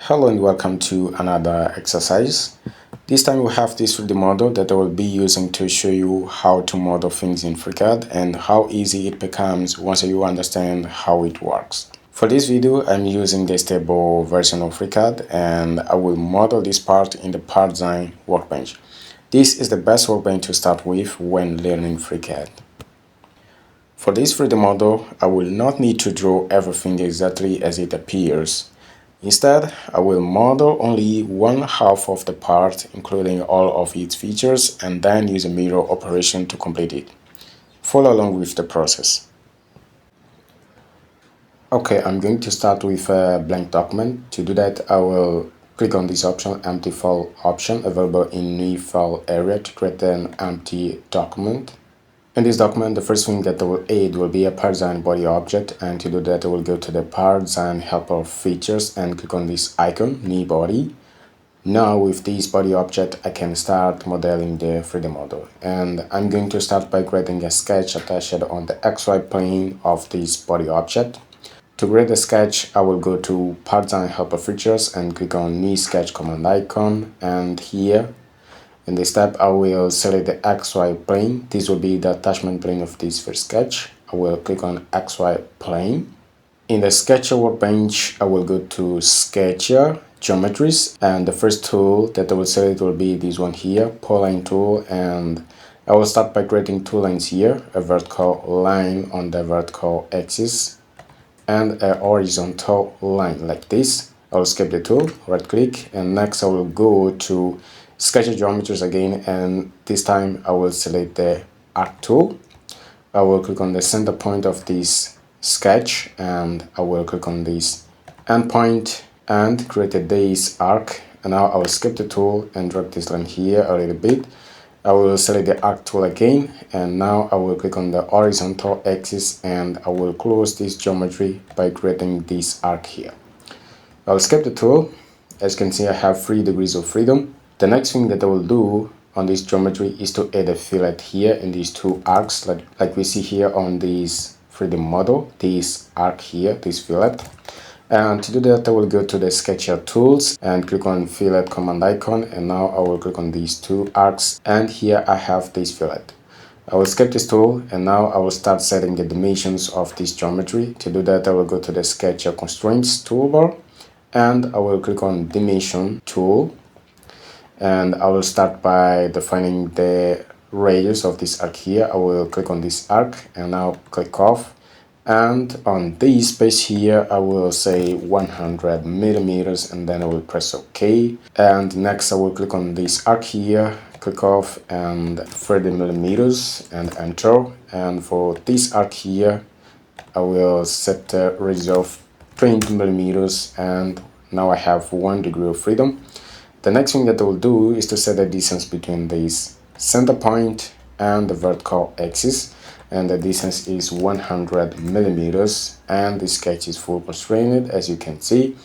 Hello and welcome to another exercise. This time we have this 3D model that I will be using to show you how to model things in FreeCAD and how easy it becomes once you understand how it works. For this video, I'm using the stable version of FreeCAD and I will model this part in the PartDesign workbench. This is the best workbench to start with when learning FreeCAD. For this 3D model, I will not need to draw everything exactly as it appears. Instead, I will model only one half of the part, including all of its features, and then use a mirror operation to complete it. Follow along with the process. Okay, I'm going to start with a blank document. To do that, I will click on this option, Empty File option, available in New File area to create an empty document. In this document, the first thing that I will add will be a PartDesign body object, and to do that I will go to the PartDesign helper features and click on this icon, New Body. Now with this body object I can start modeling the 3D model, and I'm going to start by creating a sketch attached on the XY plane of this body object. To create a sketch, I will go to PartDesign helper features and click on New Sketch command icon, and here in this step, I will select the XY plane. This will be the attachment plane of this first sketch. I will click on XY plane. In the Sketcher workbench, I will go to Sketcher, Geometries, and the first tool that I will select will be this one here, Polyline tool, and I will start by creating two lines here, a vertical line on the vertical axis and a horizontal line like this. I will skip the tool, right click, and next I will go to Sketcher Geometries again, and this time I will select the arc tool. I will click on the center point of this sketch and I will click on this endpoint and create this arc, and now I will skip the tool and drag this line here a little bit. I will select the arc tool again, and now I will click on the horizontal axis and I will close this geometry by creating this arc here. I will skip the tool. As you can see, I have 3 degrees of freedom. The next thing that I will do on this geometry is to add a fillet here in these two arcs, like we see here on this 3D model, this arc here, this fillet. And to do that, I will go to the Sketcher tools and click on fillet command icon, and now I will click on these two arcs, and here I have this fillet. I will skip this tool, and now I will start setting the dimensions of this geometry. To do that, I will go to the Sketcher constraints toolbar and I will click on dimension tool, and I will start by defining the radius of this arc here. I will click on this arc and now click off, and on this space here I will say 100 millimeters, and then I will press OK. And next I will click on this arc here, click off, and 30 millimeters and enter. And for this arc here I will set the radius of 20 millimeters, and now I have 1 degree of freedom. The next thing that I will do is to set the distance between this center point and the vertical axis, and the distance is 100 millimeters, and the sketch is full constrained, as you can see.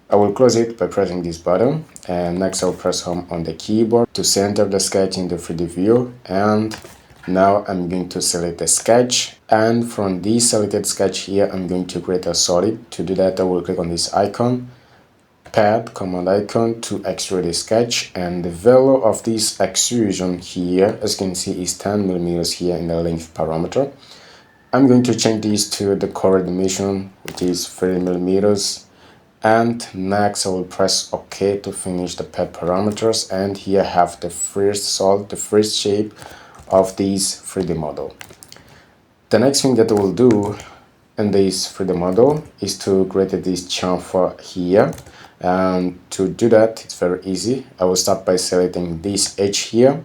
I will close it by pressing this button, and next I will press home on the keyboard to center the sketch in the 3D view, and now I'm going to select the sketch, and from this selected sketch here I'm going to create a solid. To do that, I will click on this icon, pad command icon, to extrude the sketch, and the value of this extrusion here, as you can see, is 10 millimeters here in the length parameter. I'm going to change this to the correct dimension, which is 30 millimeters. And next I will press OK to finish the pad parameters, and here I have the first solid, the first shape of this 3D model. The next thing that I will do in this 3D model is to create this chamfer here, and to do that it's very easy. I will start by selecting this edge here,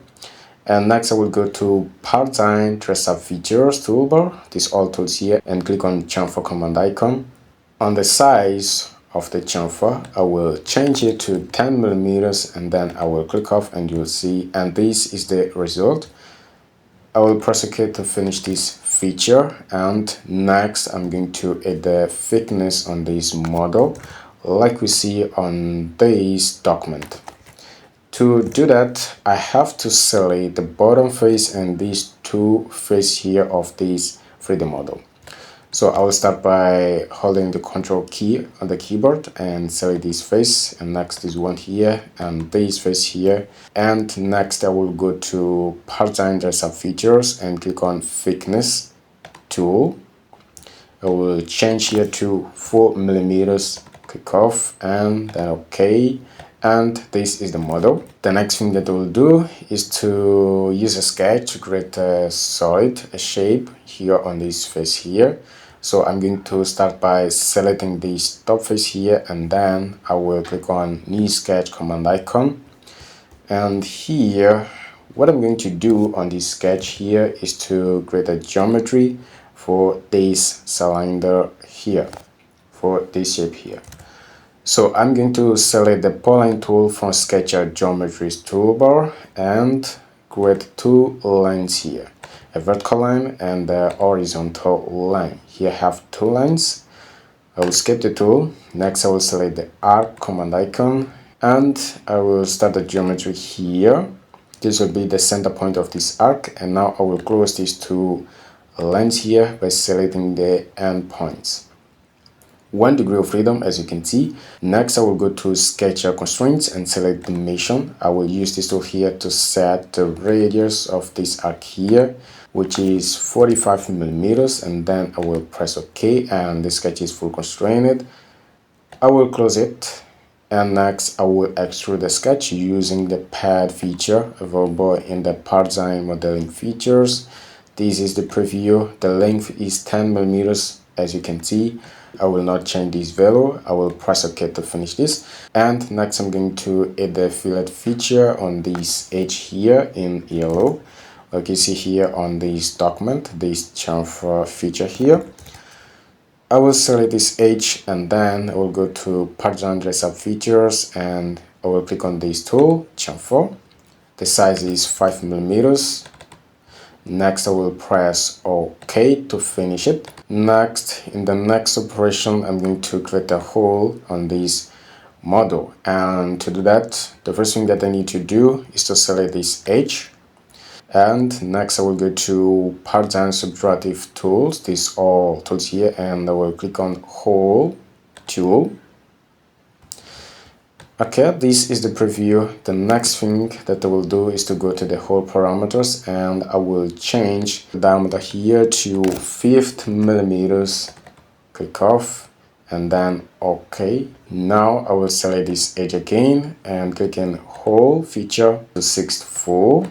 and next I will go to PartDesign Trace Up Features toolbar, these all tools here, and click on chamfer command icon. On the size of the chamfer I will change it to 10 millimeters, and then I will click off and you will see, and this is the result. I will press OK to finish this feature, and next I'm going to add the thickness on this model like we see on this document. To do that, I have to select the bottom face and these two faces here of this 3D model. So I will start by holding the Control key on the keyboard and select this face, and next this one here and this face here. And next I will go to PartDesign and Features and click on Thickness tool. I will change here to 4 millimeters, click off and then OK. And this is the model. The next thing that I will do is to use a sketch to create a solid, a shape here on this face here. So I'm going to start by selecting this top face here, and then I will click on New Sketch command icon. And here, what I'm going to do on this sketch here is to create a geometry for this cylinder here, for this shape here. So I'm going to select the polyline tool from Sketcher Geometries toolbar and create two lines here, a vertical line and a horizontal line. Here I have two lines. I will skip the tool. Next I will select the arc command icon and I will start the geometry here. This will be the center point of this arc, and now I will close these two lines here by selecting the end points. 1 degree of freedom, as you can see. Next I will go to Sketcher Constraints and select Dimension. I will use this tool here to set the radius of this arc here, which is 45 millimeters, and then I will press OK and the sketch is full constrained. I will close it, and next I will extrude the sketch using the pad feature available in the PartDesign modeling features. This is the preview. The length is 10 millimeters, as you can see. I will not change this value. I will press OK to finish this. And next I'm going to add the fillet feature on this edge here in yellow. Like you see here on this document, this chamfer feature here. I will select this edge and then I will go to PartDesign and Features and I will click on this tool, chamfer. The size is 5 millimeters. Next I will press OK to finish it. Next, in the next operation, I'm going to create a hole on this model, and to do that, the first thing that I need to do is to select this edge. And next I will go to PartDesign Subtractive Tools, these all tools here, and I will click on Hole tool. Okay, this is the preview. The next thing that I will do is to go to the hole parameters and I will change the diameter here to 50 millimeters. Click off and then OK. Now I will select this edge again and click in hole feature to 64.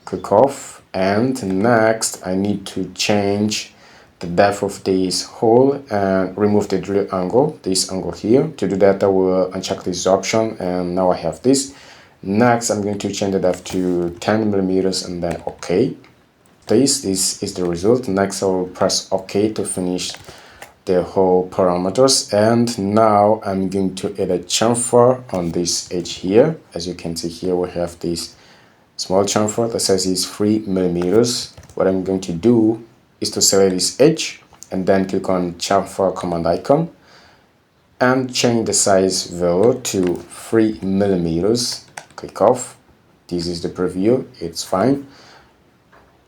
Click off, and next I need to change the depth of this hole and remove the drill angle, this angle here. To do that I will uncheck this option and now I have this. Next I'm going to change the depth to 10 millimeters and then OK. This is the result. Next I will press OK to finish the whole parameters, and now I'm going to add a chamfer on this edge here. As you can see here we have this small chamfer. The size is 3 millimeters. What I'm going to do is to select this edge and then click on chamfer command icon and change the size value to 3 millimeters. Click off. This is the preview. It's fine.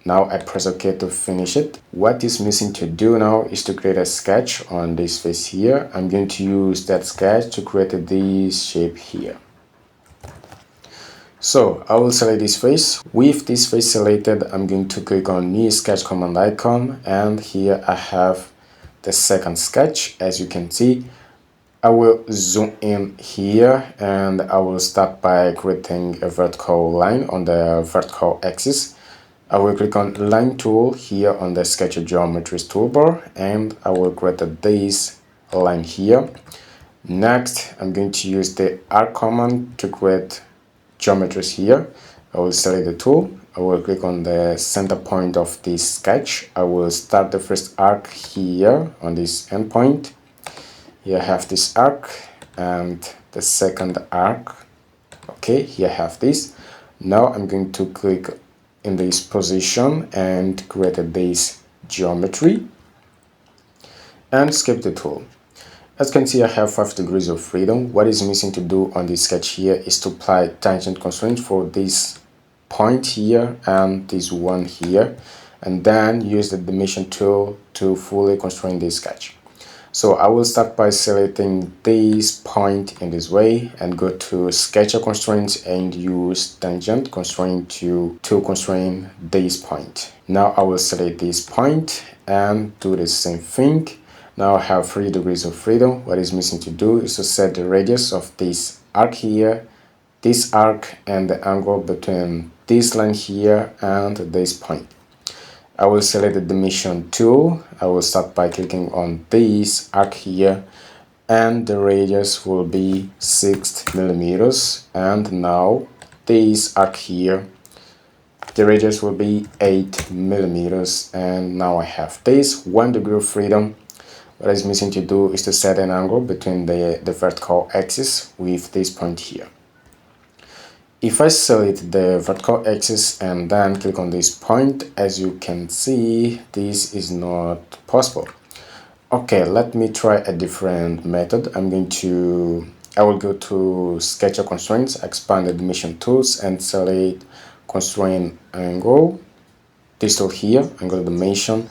Now I press OK to finish it. What is missing to do now is to create a sketch on this face here. I'm going to use that sketch to create this shape here. So I will select this face. With this face selected, I'm going to click on New Sketch command icon, and here I have the second sketch. As you can see, I will zoom in here and I will start by creating a vertical line on the vertical axis. I will click on Line tool here on the Sketcher Geometries toolbar and I will create this line here. Next, I'm going to use the arc command to create geometries here. I will select the tool. I will click on the center point of this sketch. I will start the first arc here on this endpoint. Here I have this arc and the second arc. Okay, here I have this. Now I'm going to click in this position and create this geometry and skip the tool. As you can see, I have 5 degrees of freedom. What is missing to do on this sketch here is to apply tangent constraints for this point here and this one here. and then use the dimension tool to fully constrain this sketch. So I will start by selecting this point in this way and go to Sketcher Constraints and use Tangent Constraint to constrain this point. Now I will select this point and do the same thing. Now I have 3 degrees of freedom. What is missing to do is to set the radius of this arc here, this arc, and the angle between this line here and this point. I will select the dimension tool. I will start by clicking on this arc here, and the radius will be 6 millimeters. And now this arc here, the radius will be 8 millimeters. And now I have this 1 degree of freedom. What is missing to do is to set an angle between the vertical axis with this point here. If I select the vertical axis and then click on this point, as you can see, this is not possible. Okay, let me try a different method. I will go to Sketcher Constraints, expand the dimension tools, and select Constraint Angle, this tool here, Angle Dimension,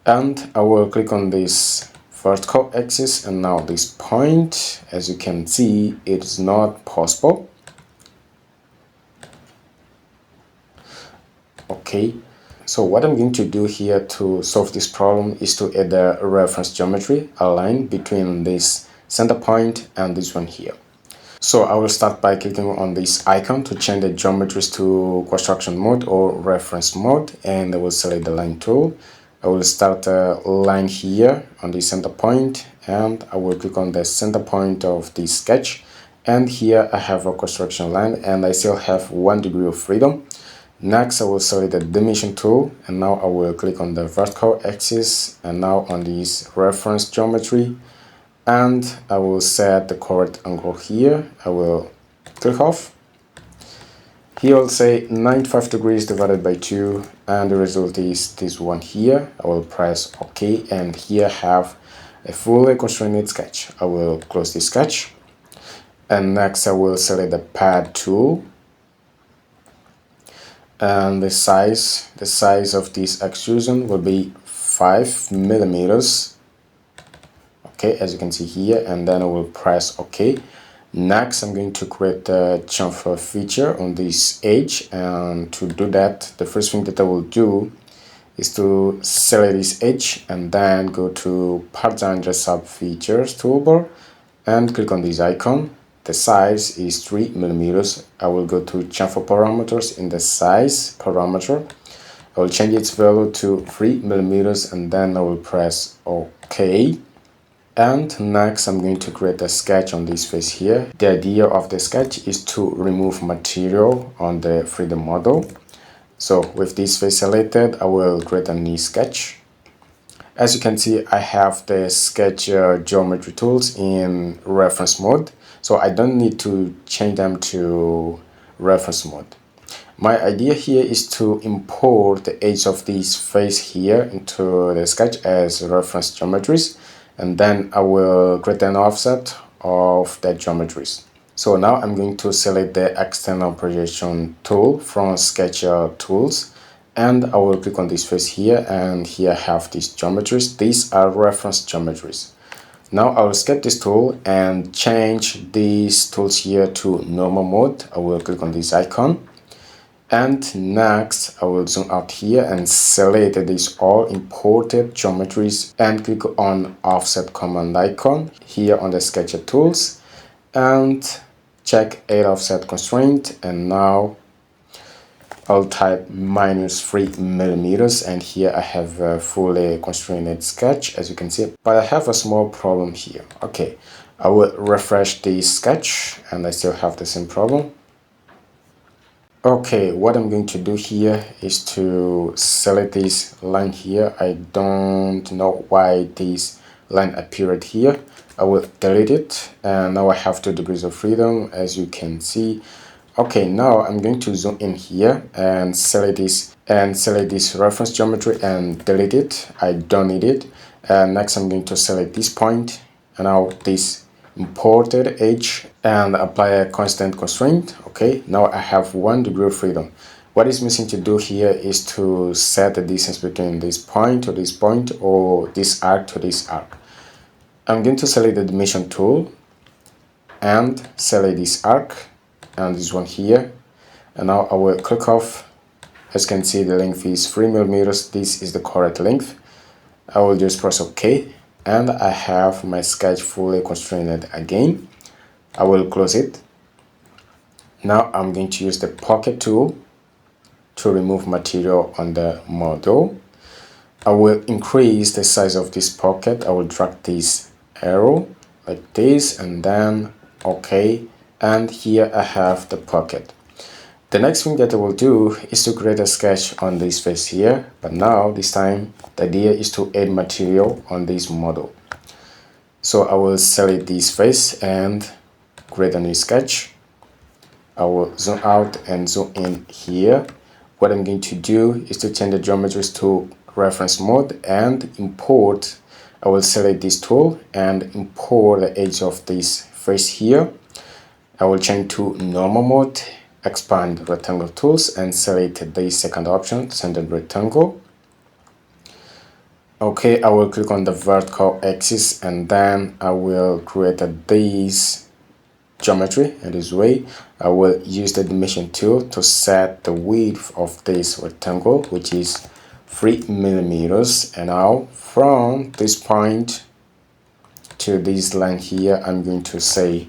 and I will click on this vertical axis, and now this point, as you can see, it is not possible. Okay, so what I'm going to do here to solve this problem is to add a reference geometry, a line between this center point and this one here. So I will start by clicking on this icon to change the geometries to construction mode or reference mode, and I will select the line tool. I will start a line here on the center point, and I will click on the center point of this sketch, and here I have a construction line and I still have 1 degree of freedom. Next, I will select the dimension tool, and now I will click on the vertical axis and now on this reference geometry, and I will set the correct angle here. I will click off. Here I'll say 95 degrees divided by 2, and the result is this one here. I will press OK, and here I have a fully constrained sketch. I will close this sketch, and next I will select the pad tool. And the size of this extrusion will be 5 millimeters. Okay, as you can see here, and then I will press OK. Next, I'm going to create a chamfer feature on this edge, and to do that, the first thing that I will do is to select this edge and then go to PartDesign Sub Features toolbar and click on this icon. The size is 3 millimeters. I will go to chamfer parameters in the size parameter. I will change its value to 3 millimeters, and then I will press OK. And next, I'm going to create a sketch on this face here. The idea of the sketch is to remove material on the 3D model. So with this face selected, I will create a new sketch. As you can see, I have the sketch geometry tools in reference mode, so I don't need to change them to reference mode. My idea here is to import the edge of this face here into the sketch as reference geometries, and then I will create an offset of the geometries. So now I'm going to select the external projection tool from Sketcher tools, and I will click on this face here, and here I have these geometries. These are reference geometries. Now I will skip this tool and change these tools here to normal mode. I will click on this icon, and next I will zoom out here and select these all imported geometries and click on offset command icon here on the Sketcher tools and check add offset constraint, and now I'll type -3 millimeters, and here I have a fully constrained sketch, as you can see, but I have a small problem here. Okay, I will refresh the sketch and I still have the same problem. Okay, what I'm going to do here is to select this line here. I don't know why this line appeared here. I will delete it, and now I have 2 degrees of freedom, as you can see. Okay, now I'm going to zoom in here and select this reference geometry and delete it. I don't need it. And next I'm going to select this point and now this imported edge and apply a constant constraint. Okay, now I have 1 degree of freedom. What is missing to do here is to set the distance between this point to this point, or this arc to this arc. I'm going to select the dimension tool and select this arc and this one here, and now I will click off. As you can see, the length is 3 millimeters. This is the correct length. I will just press OK, and I have my sketch fully constrained again. I will close it. Now I'm going to use the pocket tool to remove material on the model. I will increase the size of this pocket. I will drag this arrow like this, and then OK, and here I have the pocket. The next thing that I will do is to create a sketch on this face here, but now this time the idea is to add material on this model. So I will select this face and create a new sketch. I will zoom out and zoom in here. What I'm going to do is to change the geometries to reference mode and import. I will select this tool and import the edge of this face here. I will change to normal mode, expand rectangle tools, and select the second option, centered rectangle. Okay, I will click on the vertical axis, and then I will create this geometry in this way. I will use the dimension tool to set the width of this rectangle, which is 3 millimeters. And now from this point to this line here, I'm going to say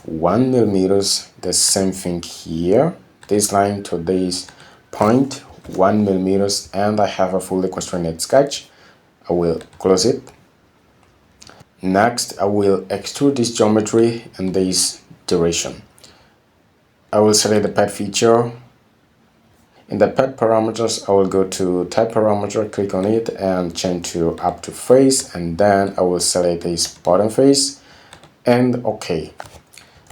1 millimeters. The same thing here, this line to this point, 1 millimeters, and I have a fully constrained sketch. I will close it. Next, I will extrude this geometry in this direction. I will select the pad feature. In the pad parameters, I will go to type parameter, click on it, and change to up to face, and then I will select this bottom face, and OK.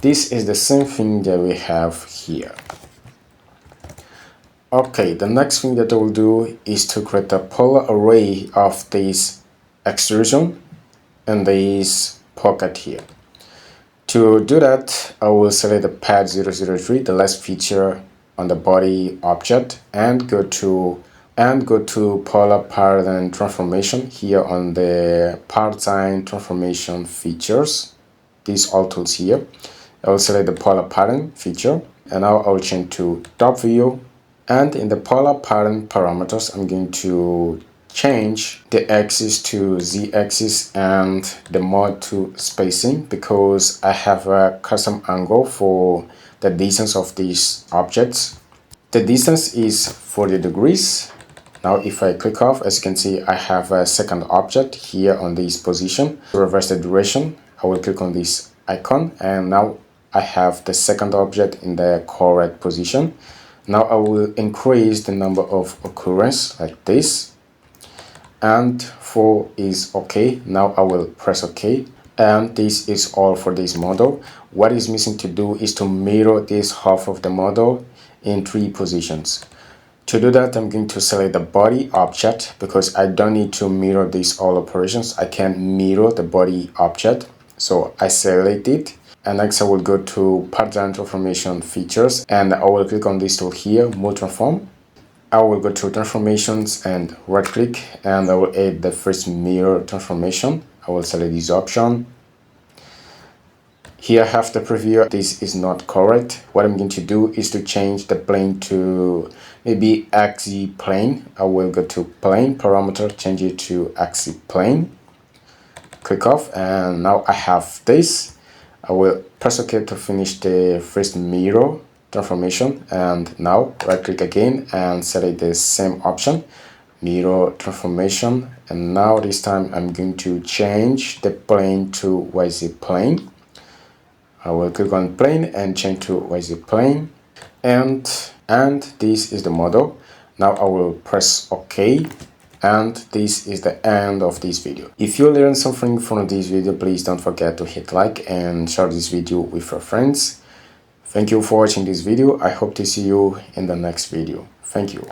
This is the same thing that we have here. Okay, the next thing that I will do is to create a polar array of this extrusion and this pocket here. To do that, I will select the pad 003, the last feature on the body object, and go to polar pattern transformation here on the PartDesign transformation features. These all tools here. I will select the polar pattern feature, and now I will change to top view. And in the polar pattern parameters, I'm going to change the axis to z-axis and the mode to spacing, because I have a custom angle for the distance of these objects. The distance is 40 degrees. Now if I click off, as you can see, I have a second object here on this position. To reverse the duration, I will click on this icon, and now I have the second object in the correct position. Now I will increase the number of occurrence like this, and 4 is OK. Now I will press OK, and this is all for this model. What is missing to do is to mirror this half of the model in 3 positions. To do that, I'm going to select the body object, because I don't need to mirror these all operations. I can mirror the body object, so I select it. And next I will go to PartDesign transformation features, and I will click on this tool here, mold transform. I will go to transformations and right click, and I will add the first mirror transformation. I will select this option. Here I have the preview. This is not correct. What I'm going to do is to change the plane to maybe axis plane. I will go to plane parameter, change it to axis plane. Click off, and now I have this. I will press OK to finish the first mirror transformation, and now right click again and select the same option, mirror transformation, and now this time I'm going to change the plane to YZ plane. I will click on plane and change to YZ plane, and this is the model. Now I will press OK, and this is the end of this video. If you learned something from this video, please don't forget to hit like and share this video with your friends. Thank you for watching this video. I hope to see you in the next video. Thank you.